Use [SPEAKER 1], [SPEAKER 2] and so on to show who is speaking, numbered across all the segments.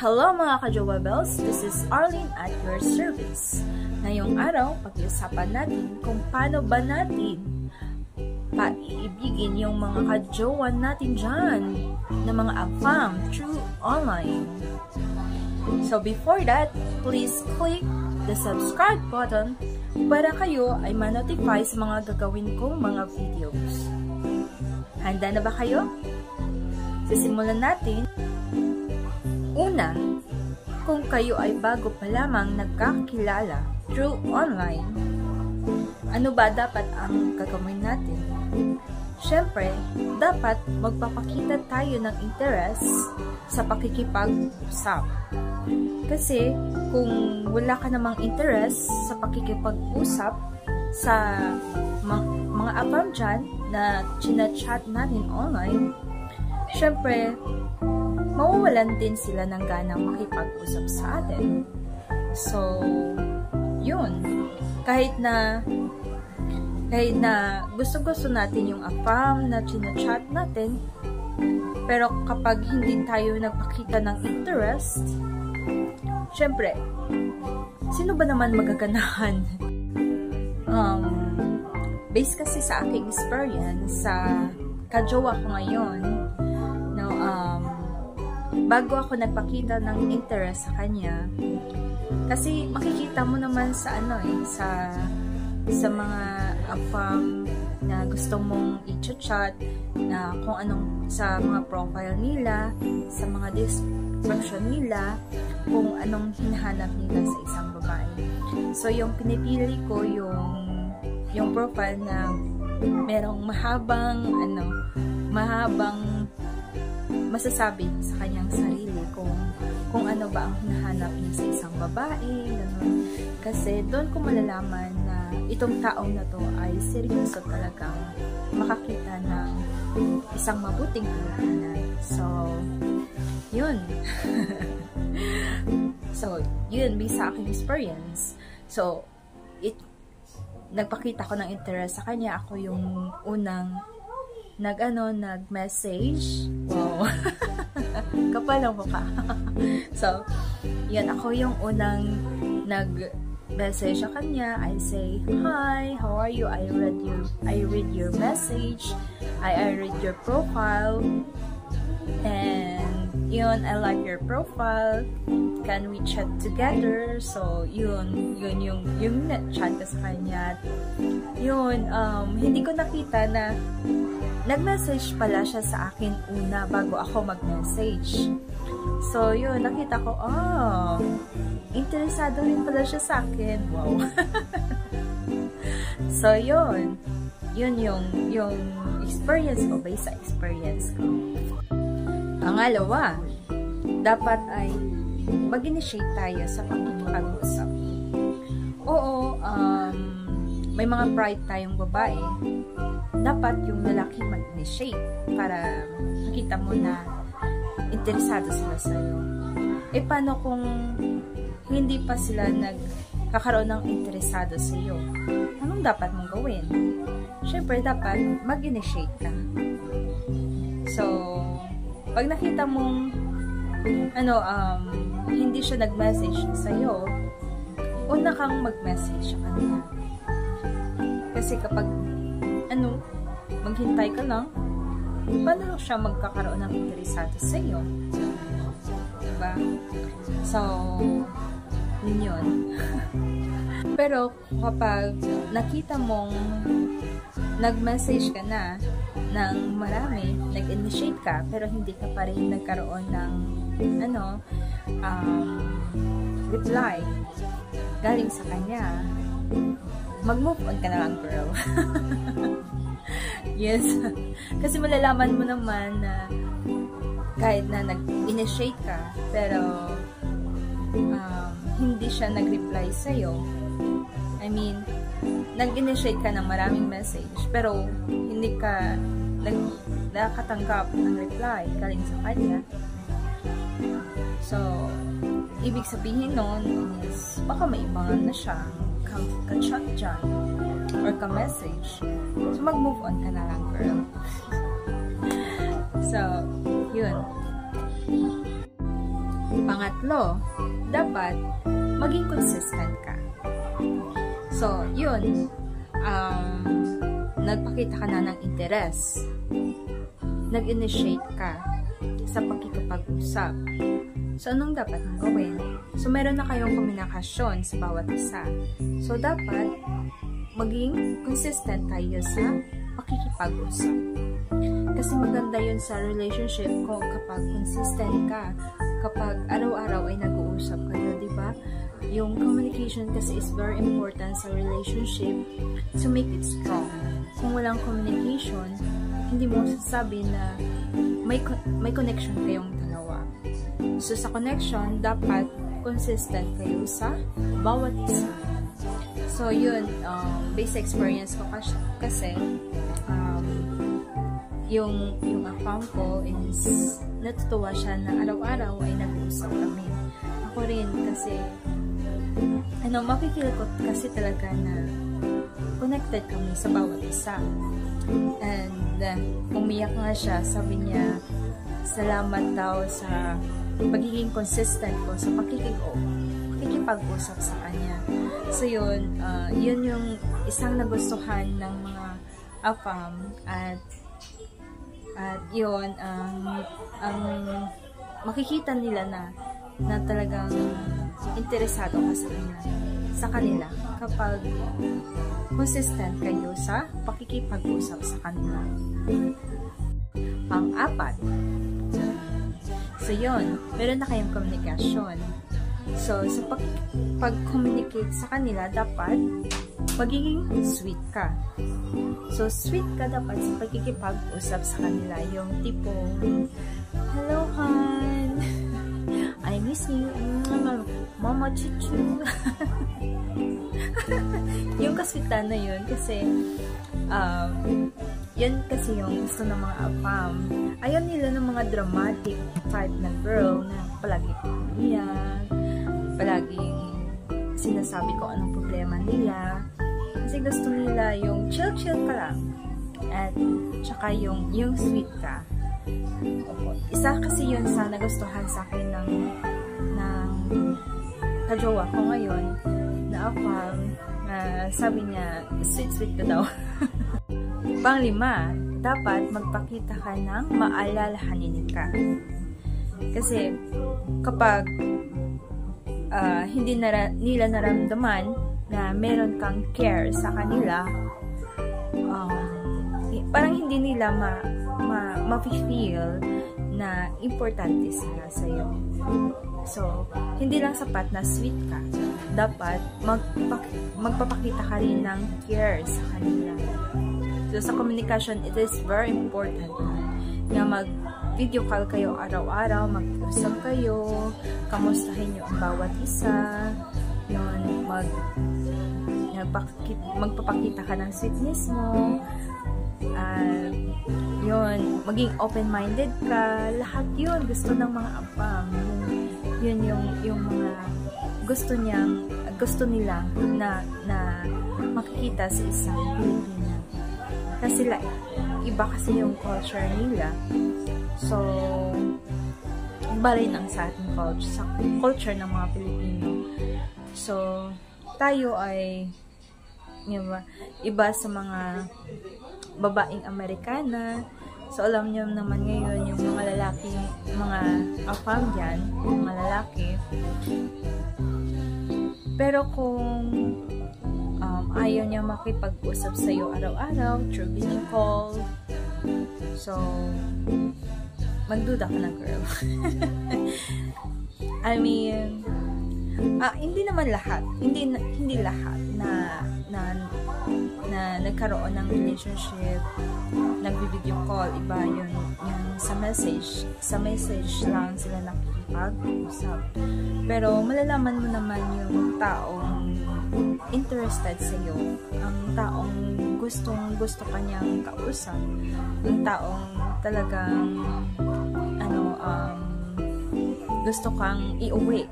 [SPEAKER 1] Hello mga ka-Jowa Bells, this is Arlene at your service. Ngayong araw, pag-iusapan natin kung paano ba natin paiibigin yung mga ka-jowa natin dyan na mga afam through online. So before that, please click the subscribe button para kayo ay ma-notify sa mga gagawin kong mga videos. Handa na ba kayo? Sisimulan natin. Una, kung kayo ay bago pa lamang nagkakilala through online, ano ba dapat ang gagawin natin? Siyempre, dapat magpapakita tayo ng interest sa pakikipag-usap. Kasi kung wala ka namang interest sa pakikipag-usap sa mga afam dyan na chinachat natin online, siyempre, mawawalan din sila ng ganang makipag-usap sa atin. So, yun. Kahit na gusto-gusto natin yung afam na chinachat natin, pero kapag hindi tayo nagpakita ng interest, syempre, sino ba naman magaganahan? Based kasi sa aking experience sa ka-jowa ko ngayon, bago ako nagpakita ng interest sa kanya, kasi makikita mo naman sa sa mga afam na gusto mong i-chat na kung anong sa mga profile nila, sa mga description nila, kung anong hinahanap nila sa isang babae. So yung pinipili ko yung profile na merong mahabang masasabi sa kanyang sarili kung ano ba ang hinahanap niya sa isang babae, gano'n. Kasi doon ko malalaman na itong taong na to ay seryoso talagang makakita ng isang mabuting halaganan. So, yun. So, yun, based sa aking experience. So, nagpakita ko ng interest sa kanya. Ako yung unang nag-message. Wow. Kapal ang mukha. So, yan, ako yung unang nag-message sa kanya. I say, "Hi, how are you? I read your message. I read your profile. And yun, I like your profile. Can we chat together?" So, yun yung chat ko sa kanya. Yun, hindi ko nakita na nag-message pala siya sa akin una bago ako mag-message. So, yun, nakita ko, interesado rin pala siya sa akin. Wow. So, yun yung experience ko, based sa experience ko. Pangalawa, dapat ay mag-initiate tayo sa pakikipag-usap. Oo, may mga pride tayong babae. Dapat yung lalaki mag-initiate para makita mo na interesado sila sa'yo. Eh, paano kung hindi pa sila nagkakaroon ng interesado sa'yo? Anong dapat mong gawin? Siyempre, dapat mag-initiate ka. So, pag nakita mong hindi siya nag-message sa'yo, una kang mag-message sa kanya. Kasi kapag maghintay ka lang, paano siya magkakaroon ng interesado sa iyo? Diba? So, yun. Pero, kapag nakita mong nag-message ka na ng marami, nag-initiate ka, pero hindi ka pa rin nagkaroon ng reply galing sa kanya, mag-move on ka na lang, girl. Yes. Kasi malalaman mo naman na kahit na nag-initiate ka, pero hindi siya nag-reply sa'yo. I mean, nag-initiate ka ng maraming message, pero hindi ka nakatanggap ng reply galing sa kanya. So, ibig sabihin nun is baka may ibangan na siya ka-chat dyan or ka-message. So, mag-move on ka na lang, girl. So, yun. Pangatlo, dapat maging consistent ka. So, yun, nagpakita ka na ng interes. Nag-initiate ka sa pakikipag-usap. So, anong dapat mong gawin? So, meron na kayong komunikasyon sa bawat isa. So, dapat maging consistent kayo sa pakikipag-usap. Kasi maganda yun sa relationship kung kapag consistent ka, kapag araw-araw ay nag-uusap kayo, di ba? Yung communication kasi is very important sa relationship to make it strong. Kung walang communication, hindi mo sasabi na may connection kayong dalawa. So, sa connection, dapat consistent kayo sa bawat isa. So, yun, basic experience ko kasi, yung afam ko is natutuwa siya na araw-araw ay nag-uusap kami. Ako rin kasi, mapikil ko kasi talaga na connected kami sa bawat isa. And, umiyak nga siya, sabi niya, salamat daw sa pagiging consistent ko sa pakikipag-usap sa kanya. So yun, yun yung isang nagustuhan ng mga afam at yun, ang makikita nila na talagang interesado ka sa kanila kapag consistent kayo sa pakikipag-usap sa kanila. Pang-apat, so yun, meron na kayong komunikasyon. So, sa pag-communicate sa kanila, dapat magiging sweet ka. So, sweet ka dapat sa pagkikipag-usap sa kanila. Yung tipong, hello, hon. I miss you. Mama chuchu. Yung kaswitan na yun kasi, yun kasi yung gusto ng mga afam. Ayaw nila ng mga dramatic type na girl na palagi iyak, palaging sinasabi ko anong problema nila. Kasi gusto nila yung chill-chill ka lang. At tsaka yung sweet ka. Opo. Isa kasi yun sa nagustuhan sa akin ng kajowa ko ngayon na afam, na sabi niya, sweet-sweet ka daw. Pang-5, dapat magpakita ka ng maalalahanin ka. Kasi kapag hindi nila naramdaman na meron kang care sa kanila, parang hindi nila ma-feel na importante sila sa'yo. So, hindi lang sapat na sweet ka. Dapat magpapakita ka rin ng care sa kanila. So, sa communication, it is very important na mag-video call kayo araw-araw, mag-usap kayo, kamustahin nyo ang bawat isa, yun, magpapakita ka ng sweetness mo, yun, maging open-minded ka, lahat yun, gusto ng mga afam. Yun yung mga gusto nila na makikita sa isang Pilipina. Kasi iba kasi yung culture nila. So, iba rin ang sa ating culture, sa culture ng mga Pilipino. So, tayo ay iba sa mga babaeng Amerikana. So, alam niyo naman ngayon yung mga lalaki, mga afam dyan, yung mga lalaki. Pero kung ayaw niya makipag-usap sa'yo araw-araw through video call, so, magduda ka na, girl. I mean, hindi naman lahat, hindi lahat na nagkaroon ng relationship, nag-video call, iba yun sa message lang sila nakikipag-usap. Pero malalaman mo naman yung taong interested sa iyo, ang taong gusto kanyang kausap, ang taong talagang gusto kang iuwi.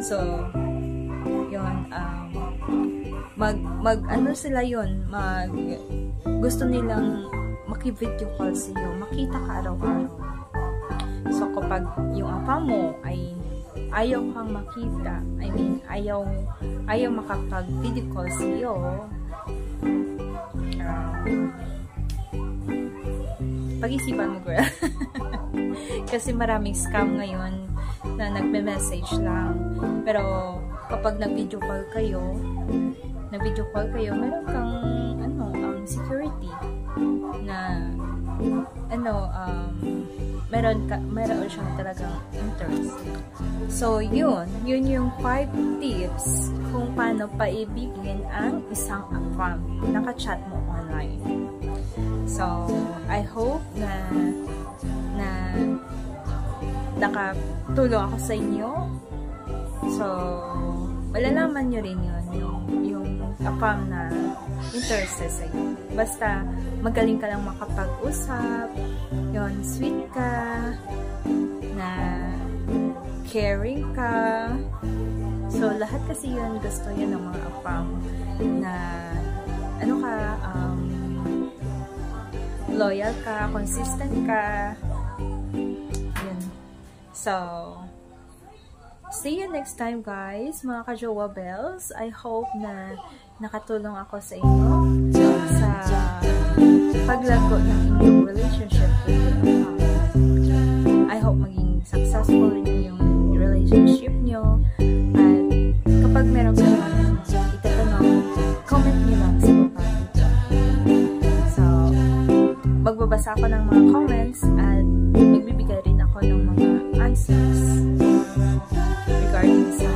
[SPEAKER 1] So, yun, sila yun, gusto nilang maki-video call sa iyo, makita ka araw-araw. So, kapag yung AFAM mo ay ayaw kang makita, I mean, ayaw makapag-video call sa'yo, pag-isipan mo, girl. Kasi maraming scam ngayon na nagme-message lang. Pero, kapag nag-video call kayo, meron kang, security na, meron siyang talagang interest. So, yun yung 5 tips kung paano paibigin ang isang AFAM. Naka-chat mo online. So, I hope na nakatulong ako sa inyo. So, malalaman nyo rin yung AFAM na interested sa iyo. Basta, magaling ka lang makapag-usap, yun, sweet ka, na caring ka. So, lahat kasi yun, gusto yun ng mga AFAM na, loyal ka, consistent ka. Yun. So, see you next time, guys, mga ka-Jowa Bells. I hope na nakatulong ako sa inyo sa paglago ng inyong relationship with your AFAM. I hope maging successful rin yung relationship nyo. At kapag meron kayo itatanong, comment nyo lang sa baba. So, magbabasa ako ng mga comments at magbibigay rin ako ng mga answers regarding sa